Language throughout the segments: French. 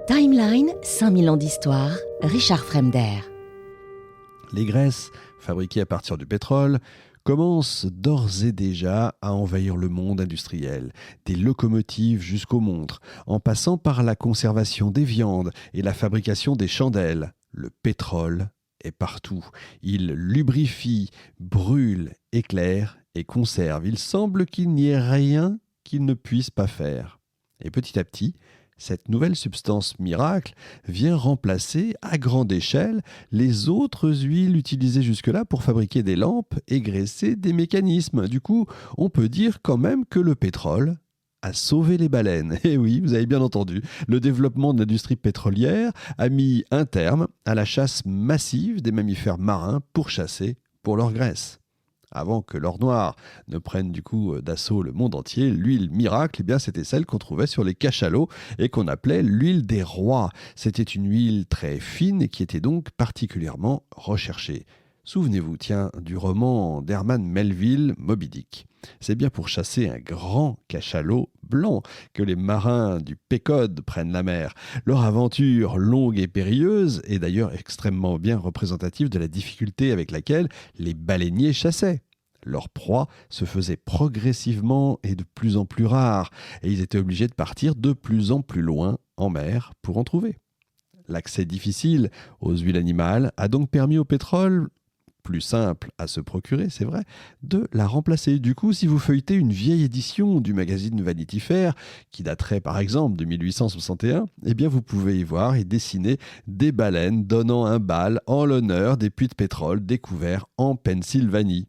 Timeline, 5000 ans d'histoire, Richard Fremder. Les graisses, fabriquées à partir du pétrole, commencent d'ores et déjà à envahir le monde industriel, des locomotives jusqu'aux montres, en passant par la conservation des viandes et la fabrication des chandelles. Le pétrole est partout. Il lubrifie, brûle, éclaire et conserve. Il semble qu'il n'y ait rien qu'il ne puisse pas faire. Et petit à petit, cette nouvelle substance miracle vient remplacer à grande échelle les autres huiles utilisées jusque-là pour fabriquer des lampes et graisser des mécanismes. Du coup, on peut dire quand même que le pétrole a sauvé les baleines. Et oui, vous avez bien entendu, le développement de l'industrie pétrolière a mis un terme à la chasse massive des mammifères marins pourchassés pour leur graisse. Avant que l'or noir ne prenne du coup d'assaut le monde entier, l'huile miracle, c'était celle qu'on trouvait sur les cachalots et qu'on appelait l'huile des rois. C'était une huile très fine et qui était donc particulièrement recherchée. Souvenez-vous, du roman d'Herman Melville, Moby Dick. C'est bien pour chasser un grand cachalot blanc que les marins du Pécode prennent la mer. Leur aventure longue et périlleuse est d'ailleurs extrêmement bien représentative de la difficulté avec laquelle les baleiniers chassaient. Leur proie se faisait progressivement et de plus en plus rare, et ils étaient obligés de partir de plus en plus loin en mer pour en trouver. L'accès difficile aux huiles animales a donc permis au pétrole, plus simple à se procurer, c'est vrai, de la remplacer. Du coup, si vous feuilletez une vieille édition du magazine Vanity Fair, qui daterait par exemple de 1861, vous pouvez y voir et dessiner des baleines donnant un bal en l'honneur des puits de pétrole découverts en Pennsylvanie.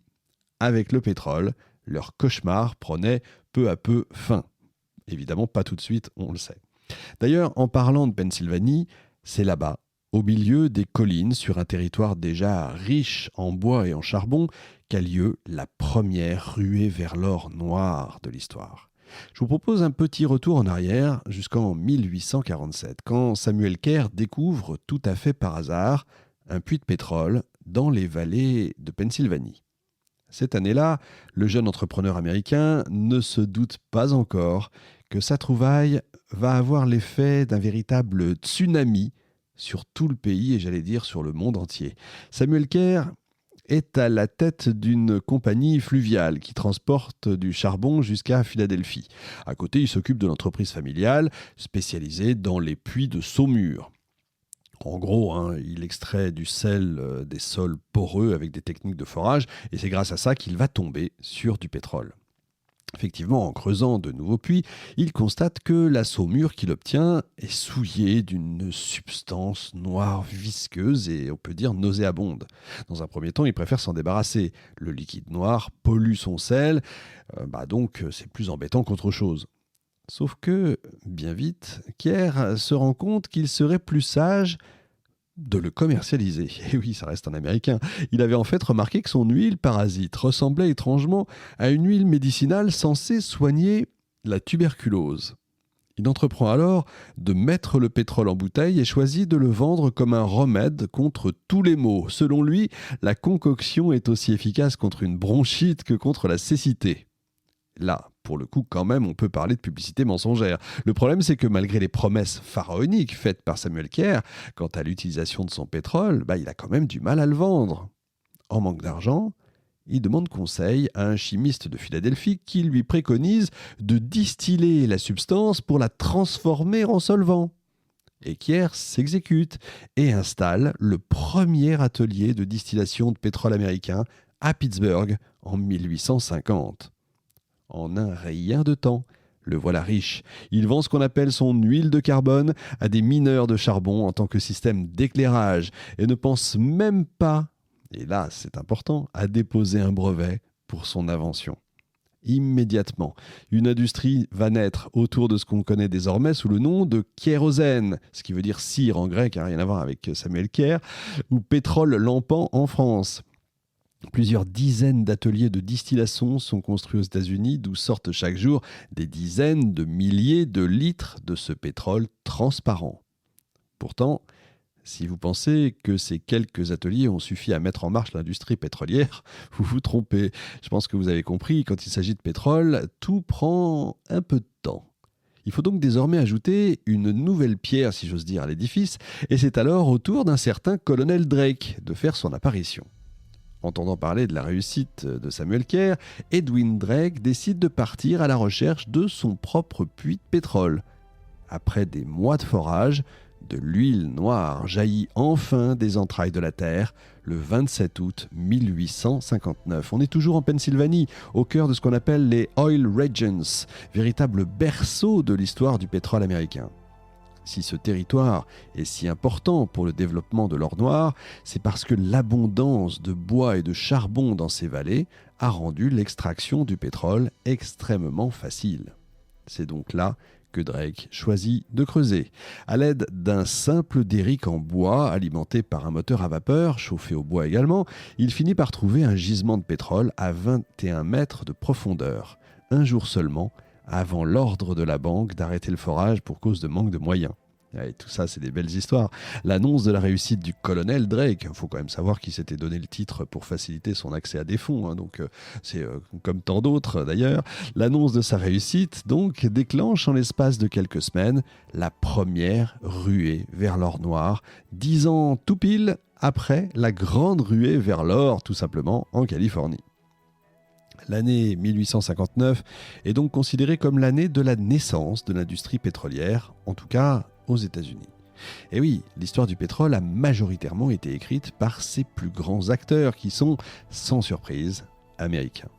Avec le pétrole, leur cauchemar prenait peu à peu fin. Évidemment, pas tout de suite, on le sait. D'ailleurs, en parlant de Pennsylvanie, c'est là-bas, au milieu des collines, sur un territoire déjà riche en bois et en charbon, qu'a lieu la première ruée vers l'or noir de l'histoire. Je vous propose un petit retour en arrière jusqu'en 1847, quand Samuel Kerr découvre tout à fait par hasard un puits de pétrole dans les vallées de Pennsylvanie. Cette année-là, le jeune entrepreneur américain ne se doute pas encore que sa trouvaille va avoir l'effet d'un véritable tsunami sur tout le pays et sur le monde entier. Samuel Kerr est à la tête d'une compagnie fluviale qui transporte du charbon jusqu'à Philadelphie. À côté, il s'occupe de l'entreprise familiale spécialisée dans les puits de saumure. En gros, il extrait du sel des sols poreux avec des techniques de forage et c'est grâce à ça qu'il va tomber sur du pétrole. Effectivement, en creusant de nouveaux puits, il constate que la saumure qu'il obtient est souillée d'une substance noire visqueuse et on peut dire nauséabonde. Dans un premier temps, il préfère s'en débarrasser. Le liquide noir pollue son sel, donc c'est plus embêtant qu'autre chose. Sauf que, bien vite, Kerr se rend compte qu'il serait plus sage de le commercialiser. Et oui, ça reste un Américain. Il avait en fait remarqué que son huile parasite ressemblait étrangement à une huile médicinale censée soigner la tuberculose. Il entreprend alors de mettre le pétrole en bouteille et choisit de le vendre comme un remède contre tous les maux. Selon lui, la concoction est aussi efficace contre une bronchite que contre la cécité. Là, pour le coup, quand même, on peut parler de publicité mensongère. Le problème, c'est que malgré les promesses pharaoniques faites par Samuel Kerr quant à l'utilisation de son pétrole, il a quand même du mal à le vendre. En manque d'argent, il demande conseil à un chimiste de Philadelphie qui lui préconise de distiller la substance pour la transformer en solvant. Et Kerr s'exécute et installe le premier atelier de distillation de pétrole américain à Pittsburgh en 1850. En un rien de temps, le voilà riche. Il vend ce qu'on appelle son huile de carbone à des mineurs de charbon en tant que système d'éclairage et ne pense même pas, et là c'est important, à déposer un brevet pour son invention. Immédiatement, une industrie va naître autour de ce qu'on connaît désormais sous le nom de kérosène, ce qui veut dire cire en grec, rien à voir avec Samuel Kerr, ou pétrole lampant en France. Plusieurs dizaines d'ateliers de distillation sont construits aux États-Unis, d'où sortent chaque jour des dizaines de milliers de litres de ce pétrole transparent. Pourtant, si vous pensez que ces quelques ateliers ont suffi à mettre en marche l'industrie pétrolière, vous vous trompez. Je pense que vous avez compris, quand il s'agit de pétrole, tout prend un peu de temps. Il faut donc désormais ajouter une nouvelle pierre, si j'ose dire, à l'édifice, et c'est alors au tour d'un certain colonel Drake de faire son apparition. Entendant parler de la réussite de Samuel Kerr, Edwin Drake décide de partir à la recherche de son propre puits de pétrole. Après des mois de forage, de l'huile noire jaillit enfin des entrailles de la terre le 27 août 1859. On est toujours en Pennsylvanie, au cœur de ce qu'on appelle les Oil Regions, véritable berceau de l'histoire du pétrole américain. Si ce territoire est si important pour le développement de l'or noir, c'est parce que l'abondance de bois et de charbon dans ces vallées a rendu l'extraction du pétrole extrêmement facile. C'est donc là que Drake choisit de creuser. À l'aide d'un simple derrick en bois, alimenté par un moteur à vapeur, chauffé au bois également, il finit par trouver un gisement de pétrole à 21 mètres de profondeur, un jour seulement, avant l'ordre de la banque d'arrêter le forage pour cause de manque de moyens. Et tout ça, c'est des belles histoires. L'annonce de la réussite du colonel Drake, il faut quand même savoir qu'il s'était donné le titre pour faciliter son accès à des fonds, donc c'est comme tant d'autres d'ailleurs. L'annonce de sa réussite, donc, déclenche en l'espace de quelques semaines la première ruée vers l'or noir, 10 ans tout pile après la grande ruée vers l'or, tout simplement, en Californie. L'année 1859 est donc considérée comme l'année de la naissance de l'industrie pétrolière, en tout cas aux États-Unis. Et oui, l'histoire du pétrole a majoritairement été écrite par ses plus grands acteurs qui sont, sans surprise, américains.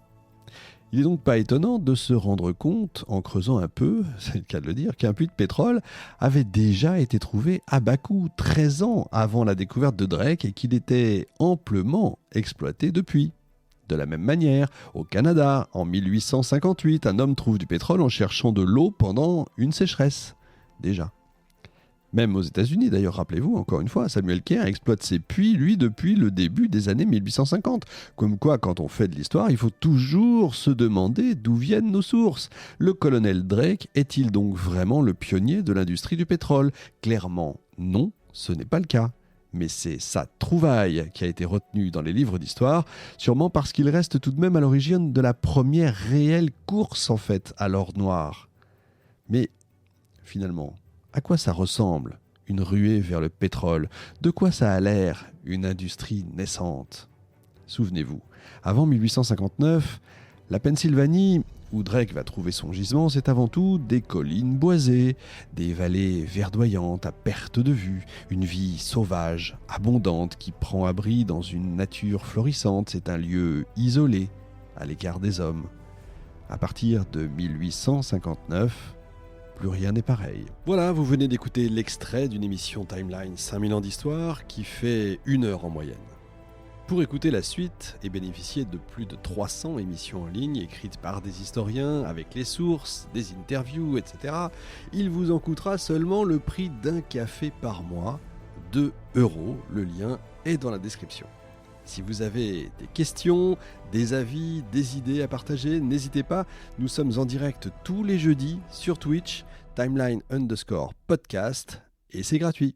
Il n'est donc pas étonnant de se rendre compte, en creusant un peu, c'est le cas de le dire, qu'un puits de pétrole avait déjà été trouvé à Bakou 13 ans avant la découverte de Drake et qu'il était amplement exploité depuis. De la même manière, au Canada, en 1858, un homme trouve du pétrole en cherchant de l'eau pendant une sécheresse. Déjà. Même aux États-Unis, d'ailleurs, rappelez-vous, encore une fois, Samuel Kerr exploite ses puits, lui, depuis le début des années 1850. Comme quoi, quand on fait de l'histoire, il faut toujours se demander d'où viennent nos sources. Le colonel Drake est-il donc vraiment le pionnier de l'industrie du pétrole ? Clairement, non, ce n'est pas le cas. Mais c'est sa trouvaille qui a été retenue dans les livres d'histoire, sûrement parce qu'il reste tout de même à l'origine de la première réelle course, en fait, à l'or noir. Mais, finalement, à quoi ça ressemble, une ruée vers le pétrole ? De quoi ça a l'air, une industrie naissante ? Souvenez-vous, avant 1859, la Pennsylvanie, où Drake va trouver son gisement, c'est avant tout des collines boisées, des vallées verdoyantes à perte de vue, une vie sauvage, abondante, qui prend abri dans une nature florissante. C'est un lieu isolé, à l'écart des hommes. À partir de 1859, plus rien n'est pareil. Voilà, vous venez d'écouter l'extrait d'une émission Timeline 5000 ans d'histoire qui fait 1 heure en moyenne. Pour écouter la suite et bénéficier de plus de 300 émissions en ligne écrites par des historiens avec les sources, des interviews, etc., il vous en coûtera seulement le prix d'un café par mois, 2 €. Le lien est dans la description. Si vous avez des questions, des avis, des idées à partager, n'hésitez pas. Nous sommes en direct tous les jeudis sur Twitch, timeline_podcast, et c'est gratuit.